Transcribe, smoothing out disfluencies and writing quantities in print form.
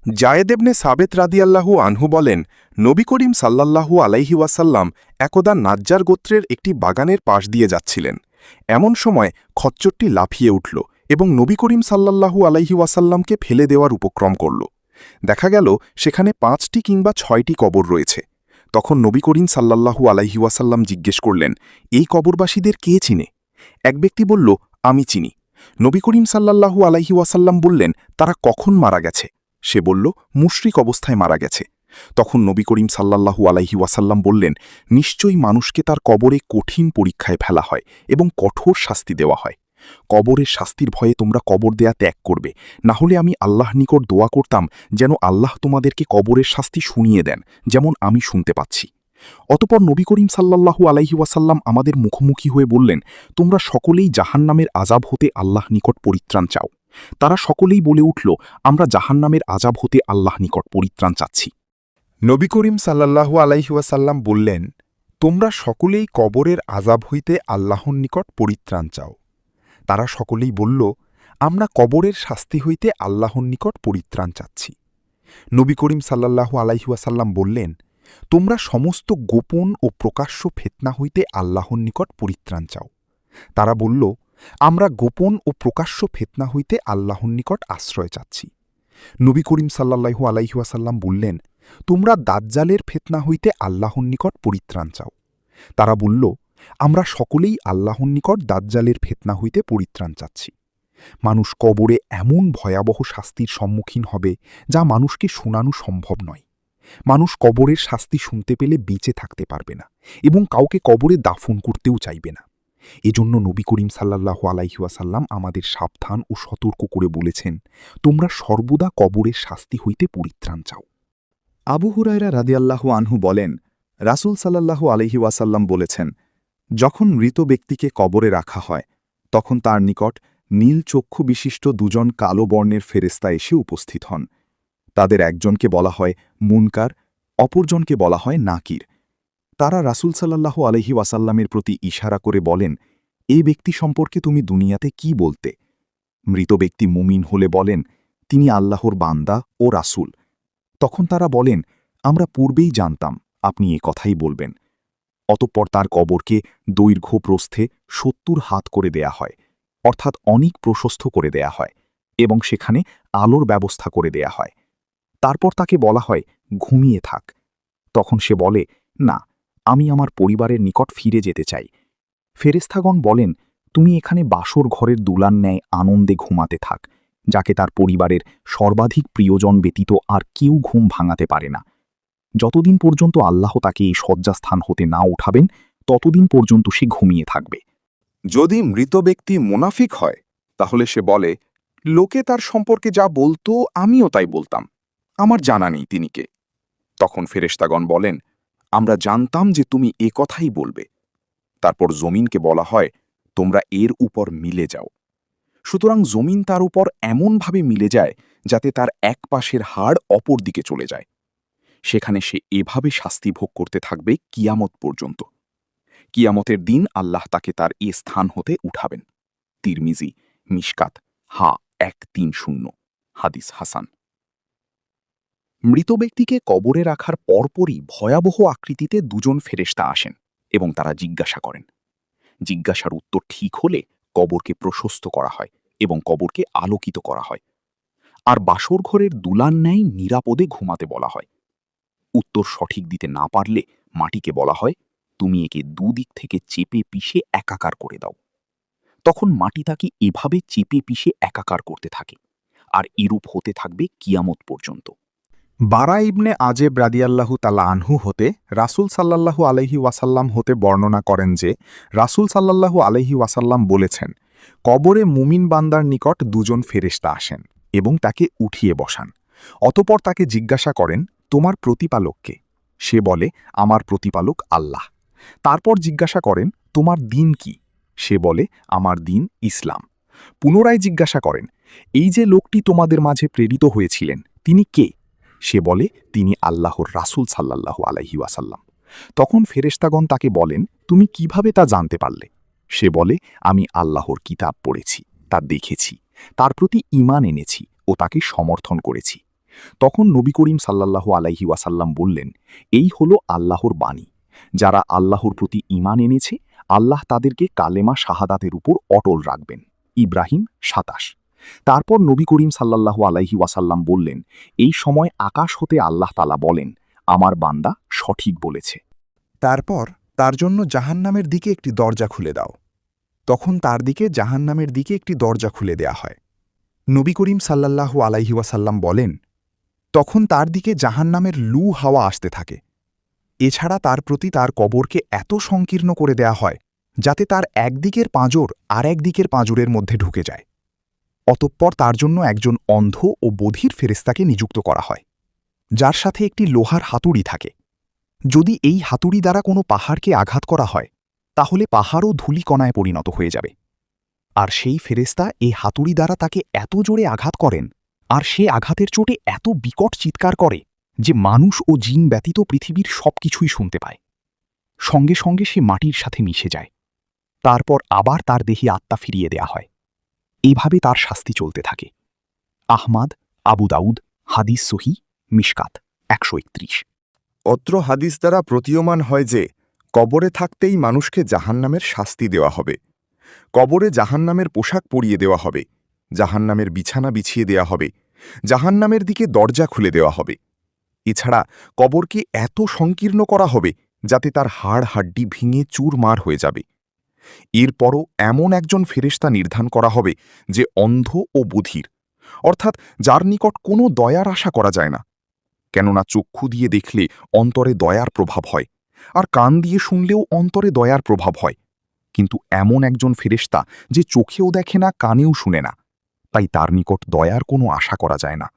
জায়েদ ইবনে সাবেত রাদিয়াল্লাহু আনহু বলেন, নবী করিম সাল্লাল্লাহু আলাইহি ওয়াসাল্লাম একদা নাজ্জার গোত্রের একটি বাগানের পাশ দিয়ে যাচ্ছিলেন। এমন সময় খচ্চরটি লাফিয়ে উঠল এবং নবী করিম সাল্লাল্লাহু আলাইহি ওয়াসাল্লামকে ফেলে দেওয়ার উপক্রম করল। দেখা গেল সেখানে ৫টি কিংবা ৬টি কবর রয়েছে। তখন নবী করিম সাল্লাল্লাহু আলাইহি ওয়াসাল্লাম জিজ্ঞেস করলেন, এই কবরবাসীদের কে চিনে? এক ব্যক্তি বলল, আমি চিনি। নবী করিম সাল্লাল্লাহু আলাইহি ওয়াসাল্লাম বললেন, তারা কখন মারা গেছে? সে বলল, মুশরিক অবস্থায় মারা গেছে। তখন নবী করিম সাল্লাল্লাহু আলাইহি ওয়াসাল্লাম বললেন, নিশ্চয়ই মানুষকে তার কবরে কঠিন পরীক্ষায় ফেলা হয় এবং কঠোর শাস্তি দেওয়া হয়। কবরের শাস্তির ভয়ে তোমরা কবর দেয়া ত্যাগ করবে, না হলে আমি আল্লাহ নিকট দোয়া করতাম যেন আল্লাহ তোমাদেরকে কবরের শাস্তি শুনিয়ে দেন, যেমন আমি শুনতে পাচ্ছি। অতপর নবী করিম সাল্লাল্লাহু আলাইহি ওয়াসাল্লাম আমাদের মুখোমুখি হয়ে বললেন, তোমরা সকলেই জাহান্নামের আযাব হতে আল্লাহ নিকট পরিত্রাণ চাও। তারা সকলেই বলে উঠল, আমরা জাহান্নামের আযাব হতে আল্লাহ নিকট পরিত্রাণ চাচ্ছি। নবী করিম সাল্লাল্লাহু আলাইহি ওয়াসাল্লাম বললেন, তোমরা সকলেই কবরের আযাব হইতে আল্লাহর নিকট পরিত্রাণ চাও। তারা সকলেই বলল, আমরা কবরের শাস্তি হইতে আল্লাহর নিকট পরিত্রাণ চাচ্ছি। নবী করিম সাল্লাল্লাহু আলাইহি ওয়াসাল্লাম বললেন, তোমরা সমস্ত গোপন ও প্রকাশ্য ফিতনা হইতে আল্লাহর নিকট পরিত্রাণ চাও। তারা বলল, আমরা গোপন ও প্রকাশ্য ফিতনা হইতে আল্লাহর নিকট আশ্রয় চাচ্ছি। নবী করিম সাল্লাল্লাহু আলাইহি ওয়াসাল্লাম বললেন, তোমরা দাজ্জালের ফিতনা হইতে আল্লাহর নিকট পরিত্রাণ চাও। তারা বলল, আমরা সকলেই আল্লাহর নিকট দাজ্জালের ফিতনা হইতে পরিত্রাণ চাচ্ছি। মানুষ কবরে এমন ভয়াবহ শাস্তির সম্মুখীন হবে যা মানুষকে শোনানো সম্ভব নয়। মানুষ কবরের শাস্তি শুনতে পেলে বেঁচে থাকতে পারবে না এবং কাউকে কবরে দাফন করতেও চাইবে না। এজন্য নবী করিম সাল্লাল্লাহু আলাইহি ওয়াসাল্লাম আমাদের সাবধান ও সতর্ক করে বলেছেন, তোমরা সর্বদা কবরের শাস্তি হইতে পরিত্রাণ চাও। আবু হুরায়রা রাদিয়াল্লাহু আনহু বলেন, রাসূল সাল্লাল্লাহু আলাইহি ওয়াসাল্লাম বলেছেন, যখন মৃত ব্যক্তিকে কবরে রাখা হয় তখন তার নিকট নীল চক্ষু বিশিষ্ট দুজন কালো বর্ণের ফেরেশতা এসে উপস্থিত হন। তাদের একজনকে বলা হয় মুনকার, অপরজনকে বলা হয় নাকির। তারা রাসূল সাল্লাল্লাহু আলাইহি ওয়াসাল্লামের প্রতি ইশারা করে বলেন, এই ব্যক্তি সম্পর্কে তুমি দুনিয়াতে কি বলতে? মৃত ব্যক্তি মুমিন হলে বলেন, তিনি আল্লাহর বান্দা ও রাসূল। তখন তারা বলেন, আমরা পূর্বেই জানতাম আপনি এ কথাই বলবেন। অতঃপর তার কবরকে দৈর্ঘ্য প্রস্থে ৭০ হাত করে দেয়া হয়, অর্থাৎ অনেক প্রশস্ত করে দেয়া হয়, এবং সেখানে আলোর ব্যবস্থা করে দেয়া হয়। তারপর তাকে বলা হয়, ঘুমিয়ে থাক। তখন সে বলে, না, আমি আমার পরিবারের নিকট ফিরে যেতে চাই। ফেরেশতাগণ বলেন, তুমি এখানে বাসর ঘরের দুলার ন্যায় আনন্দে ঘুমাতে থাক, যাকে তার পরিবারের সর্বাধিক প্রিয়জন ব্যতীত আর কেউ ঘুম ভাঙাতে পারে না। যতদিন পর্যন্ত আল্লাহ তাকে এই শয্যাস্থান হতে না উঠাবেন, ততদিন পর্যন্ত সে ঘুমিয়ে থাকবে। যদি মৃত ব্যক্তি মুনাফিক হয়, তাহলে সে বলে, লোকে তার সম্পর্কে যা বলতো আমিও তাই বলতাম, আমার জানা নেই তিনি কে। তখন ফেরেশতাগণ বলেন, আমরা জানতাম যে তুমি এ কথাই বলবে। তারপর জমিনকে বলা হয়, তোমরা এর উপর মিলে যাও। সুতরাং জমিন তার উপর এমনভাবে মিলে যায় যাতে তার এক পাশের হাড় অপর দিকে চলে যায়। সেখানে সে এভাবে শাস্তি ভোগ করতে থাকবে কিয়ামত পর্যন্ত। কিয়ামতের দিন আল্লাহ তাকে তার এ স্থান হতে উঠাবেন। তিরমিজি, মিশকাত, হা ১৩০, হাদিস হাসান। মৃত ব্যক্তিকে কবরে রাখার পরপরই ভয়াবহ আকৃতিতে দুজন ফেরেশতা আসেন এবং তারা জিজ্ঞাসা করেন। জিজ্ঞাসার উত্তর ঠিক হলে কবরকে প্রশস্ত করা হয় এবং কবরকে আলোকিত করা হয়, আর বাসর ঘরের দুলার ন্যায় নিরাপদে ঘুমাতে বলা হয়। উত্তর সঠিক দিতে না পারলে মাটিকে বলা হয়, তুমি একে দুদিক থেকে চেপে পিষে একাকার করে দাও। তখন মাটি তাকে এভাবে চেপে পিষে একাকার করতে থাকে, আর এরূপ হতে থাকবে কিয়ামত পর্যন্ত। বারা ইবনে আজেব রাদিয়াল্লাহু তাআলা আনহু হতে রাসূল সাল্লাল্লাহু আলাইহি ওয়াসাল্লাম হতে বর্ণনা করেন যে, রাসূল সাল্লাল্লাহু আলাইহি ওয়াসাল্লাম বলেছেন, কবরে মুমিন বান্দার নিকট দুজন ফেরেশতা আসেন এবং তাকে উঠিয়ে বসান। অতঃপর তাকে জিজ্ঞাসা করেন, তোমার প্রতিপালক কে? সে বলে, আমার প্রতিপালক আল্লাহ। তারপর জিজ্ঞাসা করেন, তোমার দিন কি? সে বলে, আমার দিন ইসলাম। পুনরায় জিজ্ঞাসা করেন, এই যে লোকটি তোমাদের মাঝে প্রেরিত হয়েছিলেন তিনি কে? সে বলে, তিনি আল্লাহর রাসূল সাল্লাল্লাহু আলাইহি ওয়াসাল্লাম। তখন ফেরেশতাগণ তাকে বলেন, তুমি কিভাবে তা জানতে পারলে? সে বলে, আমি আল্লাহর কিতাব পড়েছি, তা দেখেছি, তার প্রতি ঈমান এনেছি ও তাকে সমর্থন করেছি। তখন নবী করিম সাল্লাল্লাহু আলাইহি ওয়াসাল্লাম বললেন, এই হলো আল্লাহর বাণী। যারা আল্লাহর প্রতি ঈমান এনেছে, আল্লাহ তাদেরকে কালেমা শাহাদাতের উপর অটল রাখবেন। ইব্রাহিম ২৭। তারপর নবী করিম সাল্লাল্লাহু আলাইহি ওয়াসাল্লাম বললেন, এই সময় আকাশ হতে আল্লাহ তাআলা বলেন, আমার বান্দা সঠিক বলেছে। তারপর তার জন্য জাহান্নামের দিকে একটি দরজা খুলে দাও। তখন তার দিকে জাহান্নামের দিকে একটি দরজা খুলে দেয়া হয়। নবী করিম সাল্লাল্লাহু আলাইহি ওয়াসাল্লাম বলেন, তখন তার দিকে জাহান্নামের লু হাওয়া আসতে থাকে। এছাড়া তার প্রতি তার কবরকে এত সংকীর্ণ করে দেয়া হয় যাতে তার একদিকের পাঁজর আর একদিকের পাঁজরের মধ্যে ঢুকে যায়। অতঃপর তার জন্য একজন অন্ধ ও বধির ফেরেশতাকে নিযুক্ত করা হয়, যার সাথে একটি লোহার হাতুড়ি থাকে। যদি এই হাতুড়ি দ্বারা কোনো পাহাড়কে আঘাত করা হয়, তাহলে পাহাড়ও ধূলিকণায় পরিণত হয়ে যাবে। আর সেই ফেরেশতা এই হাতুড়ি দ্বারা তাকে এত জোরে আঘাত করেন, আর সে আঘাতের চোটে এত বিকট চিৎকার করে যে মানুষ ও জিন ব্যতীত পৃথিবীর সবকিছুই শুনতে পায়। সঙ্গে সঙ্গে সে মাটির সাথে মিশে যায়। তারপর আবার তার দেহে আত্মা ফিরিয়ে দেয়া হয়। এভাবে তার শাস্তি চলতে থাকে। আহমাদ, আবু দাউদ, হাদিস সহি, মিশকাত ১৩১। অত্র হাদিস দ্বারা প্রতীয়মান হয় যে কবরে থাকতেই মানুষকে জাহান্নামের শাস্তি দেওয়া হবে। কবরে জাহান্নামের পোশাক পরিয়ে দেওয়া হবে, জাহান্নামের বিছানা বিছিয়ে দেওয়া হবে, জাহান্নামের দিকে দরজা খুলে দেওয়া হবে। এছাড়া কবরকে এত সংকীর্ণ করা হবে যাতে তার হাড় হাড্ডি ভেঙে চুরমার হয়ে যাবে। এরপরও এমন একজন ফেরেশতা নির্ধারণ করা হবে যে অন্ধ ও বধির, অর্থাৎ যার নিকট কোনো দয়ার আশা করা যায় না। কেননা চক্ষু দিয়ে দেখলে অন্তরে দয়ার প্রভাব হয়, আর কান দিয়ে শুনলেও অন্তরে দয়ার প্রভাব হয়। কিন্তু এমন একজন ফেরেশতা যে চোখেও দেখে না, কানেও শুনে না, তাই তার নিকট দয়ার কোনো আশা করা যায় না।